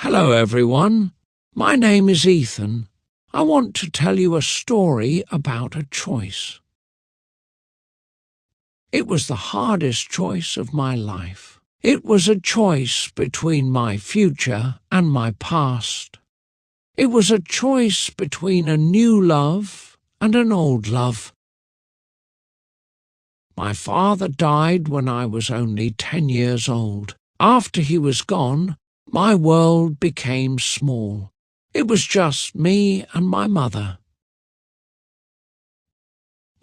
Hello everyone, my name is Ethan. I want to tell you a story about a choice. It was the hardest choice of my life. It was a choice between my future and my past. It was a choice between a new love and an old love. My father died when I was only 10 years old. After he was gone, my world became small. It was just me and my mother.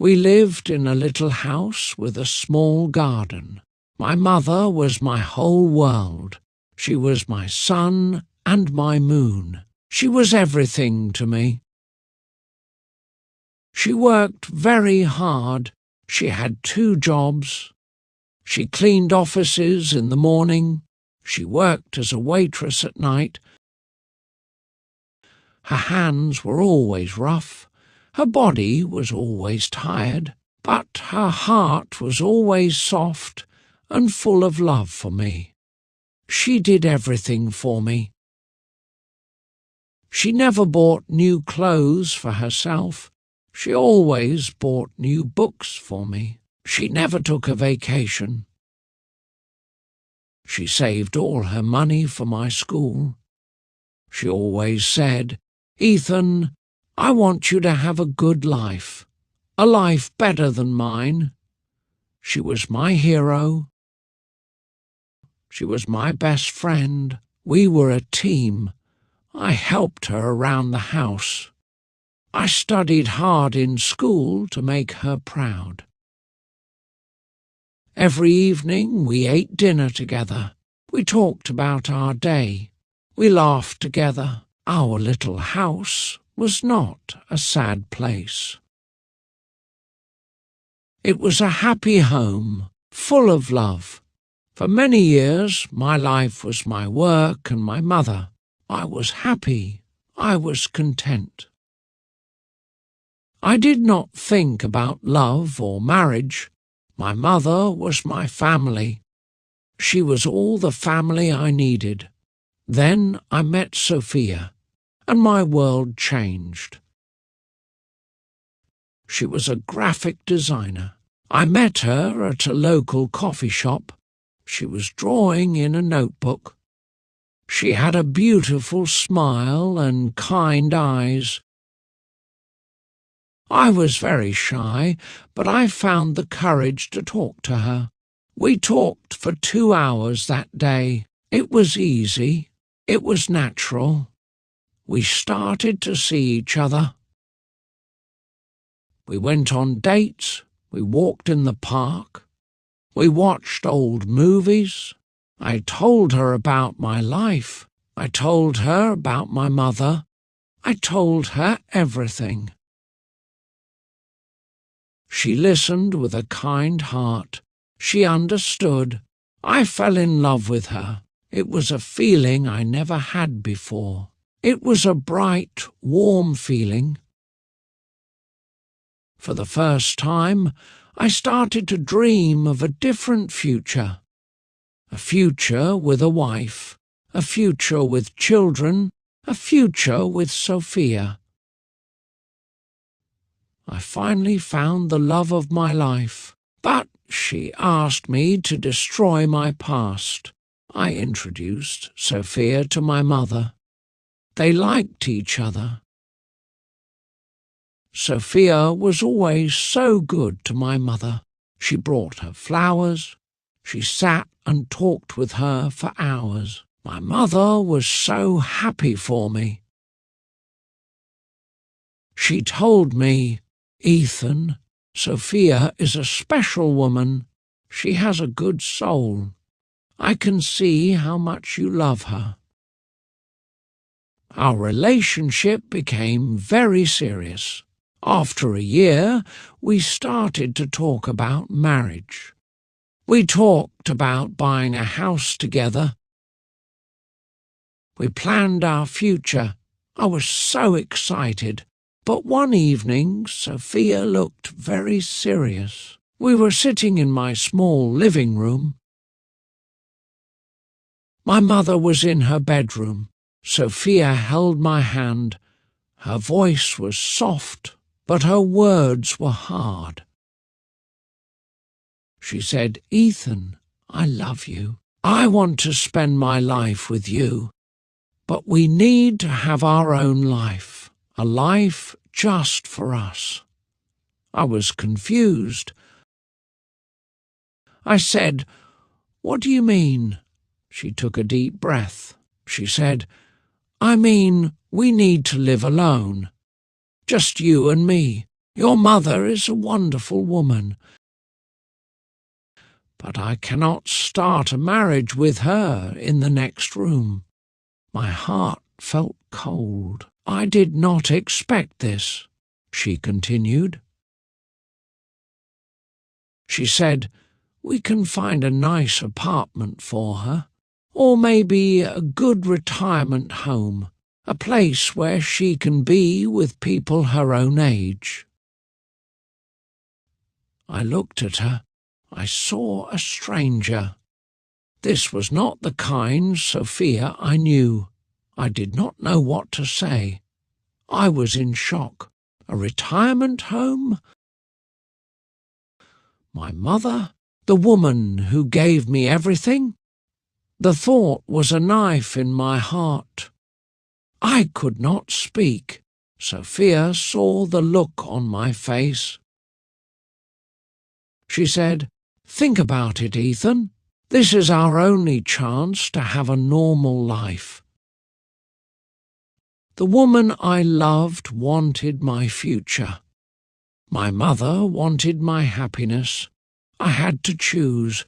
We lived in a little house with a small garden. My mother was my whole world. She was my sun and my moon. She was everything to me. She worked very hard. She had 2 jobs. She cleaned offices in the morning. She worked as a waitress at night. Her hands were always rough. Her body was always tired, but her heart was always soft and full of love for me. She did everything for me. She never bought new clothes for herself. She always bought new books for me. She never took a vacation. She saved all her money for my school. She always said, "Ethan, I want you to have a good life, a life better than mine." She was my hero. She was my best friend. We were a team. I helped her around the house. I studied hard in school to make her proud. Every evening we ate dinner together. We talked about our day. We laughed together. Our little house was not a sad place. It was a happy home, full of love. For many years my life was my work and my mother. I was happy. I was content. I did not think about love or marriage. My mother was my family. She was all the family I needed. Then I met Sophia, and my world changed. She was a graphic designer. I met her at a local coffee shop. She was drawing in a notebook. She had a beautiful smile and kind eyes. I was very shy, but I found the courage to talk to her. We talked for 2 hours that day. It was easy. It was natural. We started to see each other. We went on dates. We walked in the park. We watched old movies. I told her about my life. I told her about my mother. I told her everything. She listened with a kind heart. She understood. I fell in love with her. It was a feeling I never had before. It was a bright, warm feeling. For the first time, I started to dream of a different future. A future with a wife, a future with children, a future with Sophia. I finally found the love of my life, but she asked me to destroy my past. I introduced Sophia to my mother. They liked each other. Sophia was always so good to my mother. She brought her flowers. She sat and talked with her for hours. My mother was so happy for me. She told me, "Ethan, Sophia is a special woman. She has a good soul. I can see how much you love her." Our relationship became very serious. After a year, we started to talk about marriage. We talked about buying a house together. We planned our future. I was so excited. But one evening, Sophia looked very serious. We were sitting in my small living room. My mother was in her bedroom. Sophia held my hand. Her voice was soft, but her words were hard. She said, "Ethan, I love you. I want to spend my life with you. But we need to have our own life, a life just for us." I was confused. I said, "What do you mean?" She took a deep breath. She said, "I mean, we need to live alone. Just you and me. Your mother is a wonderful woman. But I cannot start a marriage with her in the next room." My heart felt cold. "I did not expect this," she continued. She said, "We can find a nice apartment for her, or maybe a good retirement home, a place where she can be with people her own age." I looked at her. I saw a stranger. This was not the kind Sophia I knew. I did not know what to say. I was in shock. A retirement home? My mother? The woman who gave me everything? The thought was a knife in my heart. I could not speak. Sophia saw the look on my face. She said, "Think about it, Ethan. This is our only chance to have a normal life. The woman I loved wanted my future. My mother wanted my happiness. I had to choose.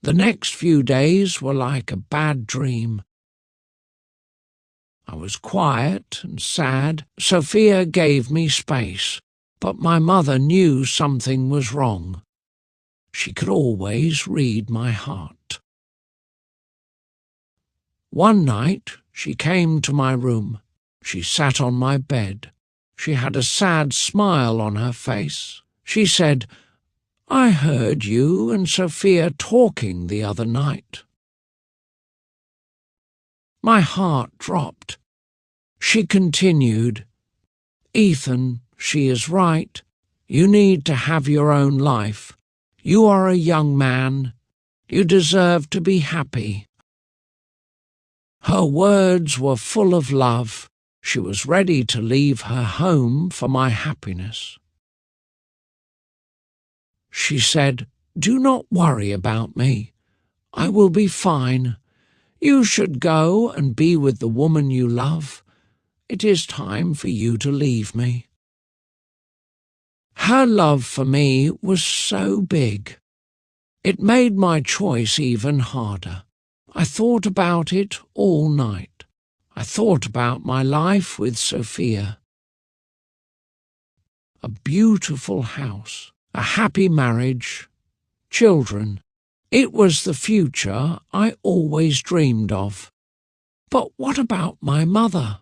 The next few days were like a bad dream. I was quiet and sad. Sophia gave me space, but my mother knew something was wrong. She could always read my heart. One night she came to my room. She sat on my bed. She had a sad smile on her face. She said, "I heard you and Sophia talking the other night." My heart dropped. She continued, "Ethan, she is right. You need to have your own life. You are a young man. You deserve to be happy." Her words were full of love. She was ready to leave her home for my happiness. She said, "Do not worry about me. I will be fine. You should go and be with the woman you love. It is time for you to leave me." Her love for me was so big. It made my choice even harder. I thought about it all night. I thought about my life with Sophia. A beautiful house, a happy marriage, children. It was the future I always dreamed of. But what about my mother?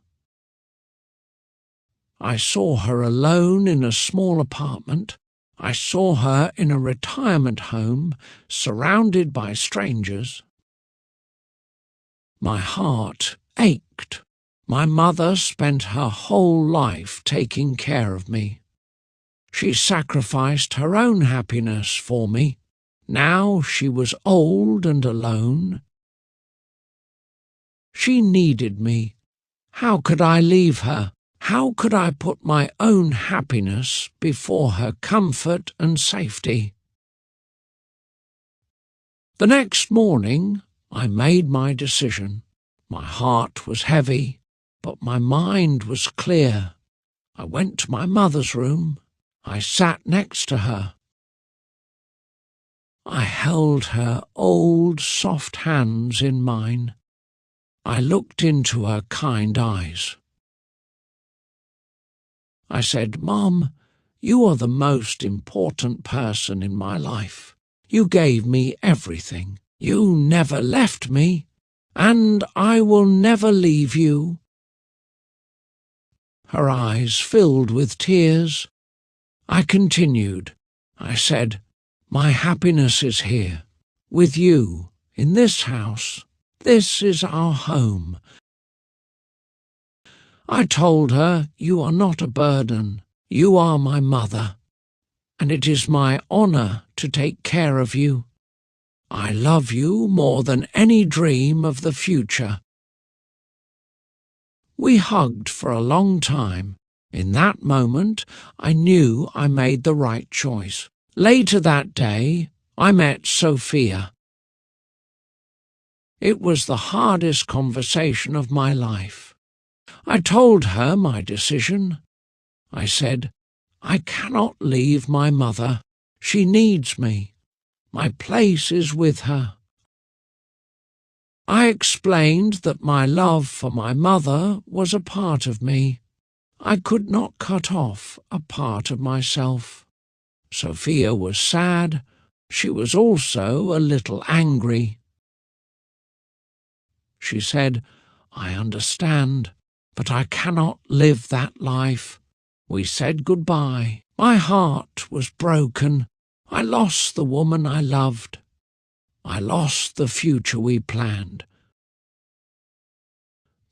I saw her alone in a small apartment. I saw her in a retirement home, surrounded by strangers. My heart ached. My mother spent her whole life taking care of me. She sacrificed her own happiness for me. Now she was old and alone. She needed me. How could I leave her? How could I put my own happiness before her comfort and safety? The next morning I made my decision. My heart was heavy, but my mind was clear. I went to my mother's room. I sat next to her. I held her old, soft hands in mine. I looked into her kind eyes. I said, "Mom, you are the most important person in my life. You gave me everything. You never left me, and I will never leave you." Her eyes filled with tears. I continued. I said, "My happiness is here, with you, in this house. This is our home. I told her, "You are not a burden. You are my mother, and it is my honor to take care of you. I love you more than any dream of the future." We hugged for a long time. In that moment, I knew I made the right choice. Later that day, I met Sophia. It was the hardest conversation of my life. I told her my decision. I said, "I cannot leave my mother. She needs me. My place is with her." I explained that my love for my mother was a part of me. I could not cut off a part of myself. Sophia was sad. She was also a little angry. She said, "I understand, but I cannot live that life." We said goodbye. My heart was broken. I lost the woman I loved. I lost the future we planned.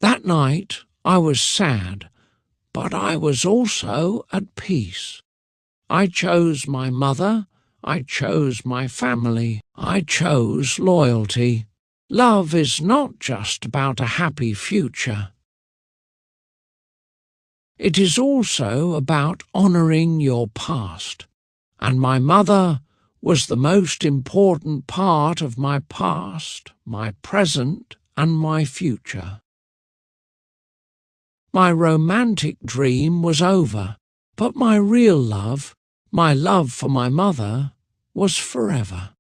That night I was sad, but I was also at peace. I chose my mother. I chose my family. I chose loyalty. Love is not just about a happy future. It is also about honoring your past, and my mother was the most important part of my past, my present, and my future. My romantic dream was over, but my real love, my love for my mother, was forever.